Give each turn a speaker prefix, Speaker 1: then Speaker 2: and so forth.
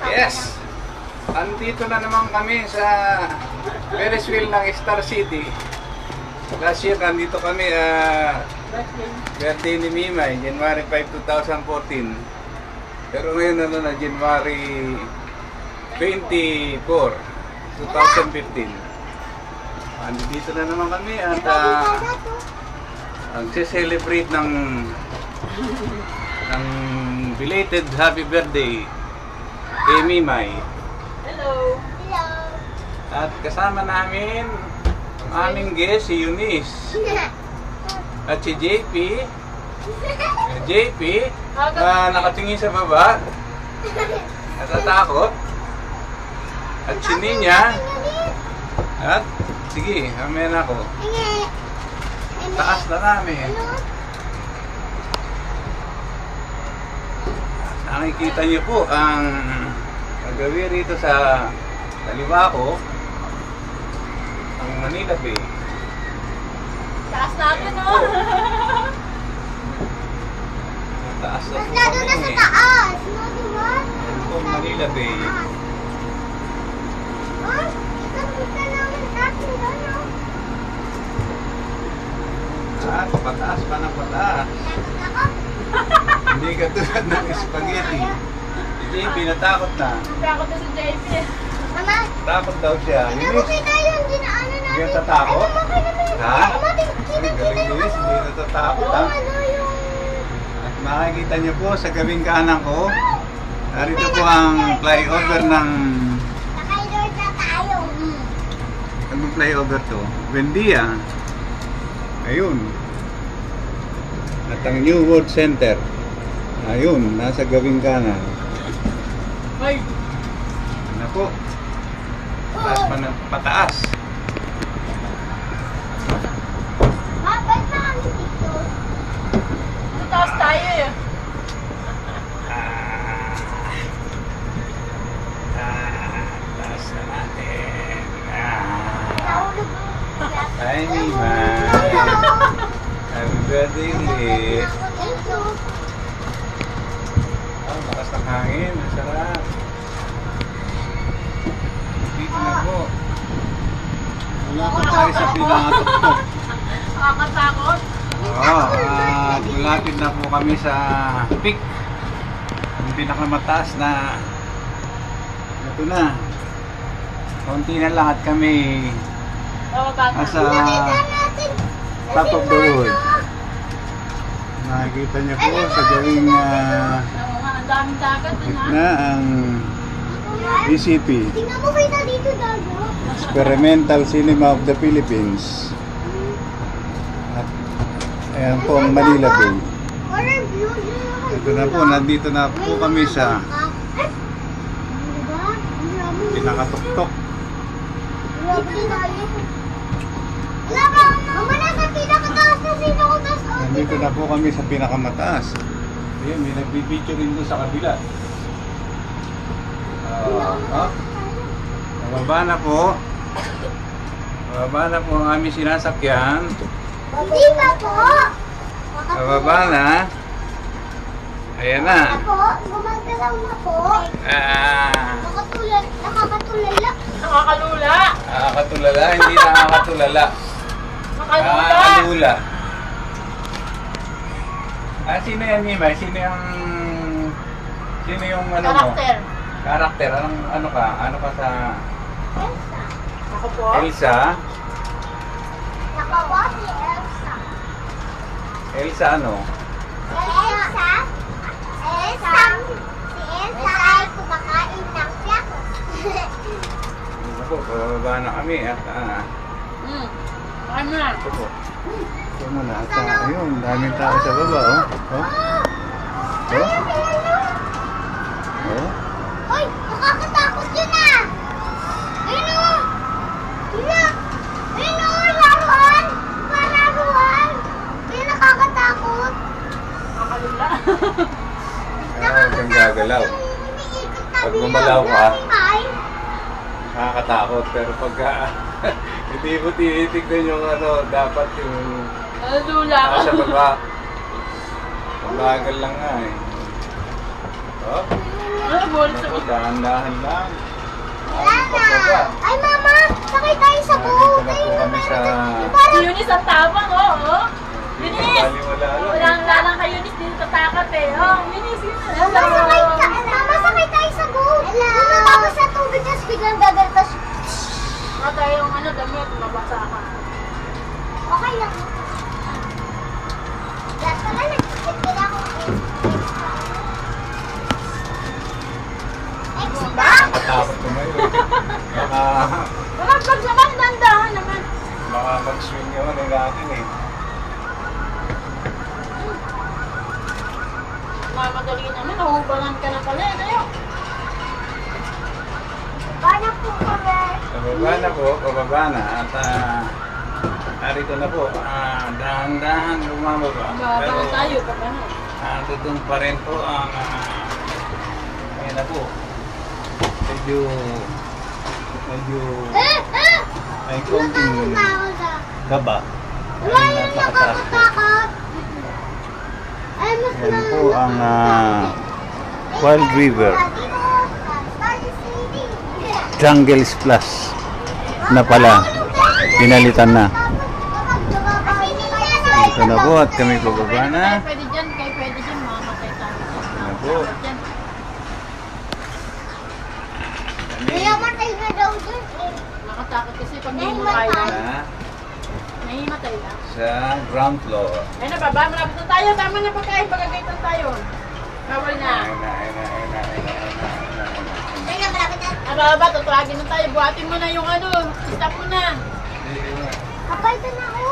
Speaker 1: Yes! Andito na naman kami sa Ferris wheel ng Star City. Last year, nandito kami, birthday ni Mimay, January 5, 2014. Pero ngayon na January 24, 2015. Andito na naman kami at ang-celebrate ng belated happy birthday kay Mimay.
Speaker 2: Hello!
Speaker 3: Hello!
Speaker 1: At kasama namin ang aming guest, si Eunice. At si JP. JP, nakatingin sa baba. Natatakot. At si Ninya. At, sige, amen ako. Taas na namin. Nakikita niyo po ang gagawin rito sa kaliwa ko, ang Manila Bay.
Speaker 2: Taas natin, no?
Speaker 1: Taas na po
Speaker 3: Lalo na sa
Speaker 1: kami.
Speaker 3: taas! No, diba?
Speaker 1: Yan po ang Manila Bay.
Speaker 3: Oh, kita namin natin, ano?
Speaker 1: At pataas pa ng pataas.
Speaker 3: Ako?
Speaker 1: Hindi katulad ng spaghetti. Si JP natakot na.
Speaker 2: Takot na si JP.
Speaker 3: Mama,
Speaker 1: Takot daw siya.
Speaker 3: hindi mo
Speaker 1: Eunice,
Speaker 3: kita yung dinaanan natin.
Speaker 1: hindi ka tatakot?
Speaker 3: Ano mo kayo naman?
Speaker 1: Ha?
Speaker 3: Mama,
Speaker 1: Ang
Speaker 3: kita
Speaker 1: galing
Speaker 3: yung
Speaker 1: Eunice, hindi natatakot ha.
Speaker 3: ano yung...
Speaker 1: At makikita niyo po sa gawing kanan ko, narito po ang flyover ng...
Speaker 3: Nakailord na tayo.
Speaker 1: Anong flyover to? Buendia. Ayun. At ang New World Center. Ayun, nasa gawing kanan.
Speaker 2: Ay!
Speaker 1: Ano po? Taas pa ng pataas.
Speaker 3: Ma, ba't na kami dito?
Speaker 2: Taas tayo eh.
Speaker 1: Taas na natin.
Speaker 3: Nahulog mo.
Speaker 1: Hi, Mima. Happy birthday ulit. Oh, lakas ng hangin. Ang sarap. Dito na po. Malapit tayo sa pinakatuktok.
Speaker 2: Nakakatakot.
Speaker 1: Malapit na po kami sa peak. Yung pinakamataas na ito na. Konti na lang at kami
Speaker 2: Bababa na.
Speaker 1: nasa
Speaker 3: Nakita natin.
Speaker 1: top of the world. Nakikita niyo po sa gawing
Speaker 2: Ang daming dagat dun, ha?
Speaker 1: na ang ECP,
Speaker 3: Tingnan mo kita dito, Dago.
Speaker 1: Experimental Cinema of the Philippines. At ayan po ang Manila Bay.
Speaker 3: Water view.
Speaker 1: Ito na po, nandito na po kami sa pinakatuktok.
Speaker 3: Wala ka. Mama, nasa pinakataas na sino ko taas.
Speaker 1: Nandito na po kami sa pinakamataas. Ayan, may nagbibideo rin doon sa kabila. Bababa na po. Bababa na po ang aming sinasakyan.
Speaker 3: Hindi pa po.
Speaker 1: Bababa na. Ayan na.
Speaker 3: Ako, gumagalaw na po. Nakakatulala.
Speaker 2: Nakakalula.
Speaker 1: Nakakatulala, hindi nakakatulala.
Speaker 2: Nakalula.
Speaker 1: Nakakalula. Sino yan, Mima? Sino yung ano mo?
Speaker 2: Karakter.
Speaker 1: Karakter. Ano ka? Ano ka sa
Speaker 3: Elsa.
Speaker 2: Ako po.
Speaker 1: Elsa?
Speaker 3: Nakawa si Elsa.
Speaker 1: Elsa ano?
Speaker 3: Elsa? Elsa? Si Elsa ay kumakain ng piakos.
Speaker 1: Ano po, bababa na kami at
Speaker 2: Ano na?
Speaker 1: ito po. Ito muna at ayun, daming tao sa baba, oh. Oh? Oh? Oh?
Speaker 3: Uy, nakakatakot yun ah! Ayun o! Look! Ayun o, laruan! Pararuan! Ayun, nakakatakot!
Speaker 2: Nakakalula.
Speaker 1: Ang gagalaw.
Speaker 3: yung umiikot na
Speaker 1: Pag
Speaker 3: bilang
Speaker 1: gumalaw ka,
Speaker 3: Mimay.
Speaker 1: nakakatakot. Pero pagka hindi mo tinitignan yung dapat yung
Speaker 2: Nalula.
Speaker 1: nasa baba. Ang bagal lang nga eh. Oh?
Speaker 2: Ano, bolsa mo
Speaker 1: dahan-dahan lang.
Speaker 3: Wala na. Ay, mama, sakay tayo sa boat.
Speaker 1: Nandito na po kami sa...
Speaker 2: Si
Speaker 3: Parang,
Speaker 2: Eunice ang tabang, oo. Eunice!
Speaker 1: Wala
Speaker 2: Walang lalang kay Eunice, dito tatakot eh. Oh, Eunice, yun na.
Speaker 3: mama, sakay tayo sa boat. Tapos sa tubig, tapos biglang gagaltas.
Speaker 2: Wala tayong damit, mabasa ka.
Speaker 3: Okay lang. Lahat pala, nagkikita ako.
Speaker 2: Ba?
Speaker 1: Takot ko ngayon.
Speaker 2: Walang pag naman, dandahan naman.
Speaker 1: Baka mag-swing yung ano natin eh.
Speaker 2: Mamadali naman, nahubangan ka na pala eh. Tayo.
Speaker 3: Paano po kami?
Speaker 1: Pababa na po, pababa na. At narito na po. Dahan-dahan lumababa.
Speaker 2: Baba na tayo, baba na.
Speaker 1: Doon pa rin po ang ayun na po. Medyo may konting gaba.
Speaker 3: Wala
Speaker 1: Ayun,
Speaker 3: yung
Speaker 1: napakataas po.
Speaker 3: nakakatakot. Ay, mas
Speaker 1: Yan po ang Wild River Jungle Splash na pala. Pinalitan na. Dito na po at kami pababa na.
Speaker 2: Pwede dyan, pwede dyan, mamatay tayo.
Speaker 1: Ano po?
Speaker 2: Dyan.
Speaker 3: Nayamatay na daw dun eh.
Speaker 2: Nakatakot kasi pag
Speaker 3: Nahimatay.
Speaker 2: nahimatay lang.
Speaker 1: Na
Speaker 2: Nahimatay lang.
Speaker 1: sa ground floor.
Speaker 2: Ayun na, baba, malapit na tayo. Tama na pagkain, pagkagaitan tayo. Bawal na.
Speaker 3: Kaya malapit na.
Speaker 2: Baba, tutulagin na tayo. Buhatin mo na yung ano. Stop mo na.
Speaker 3: Kapay ka na ako.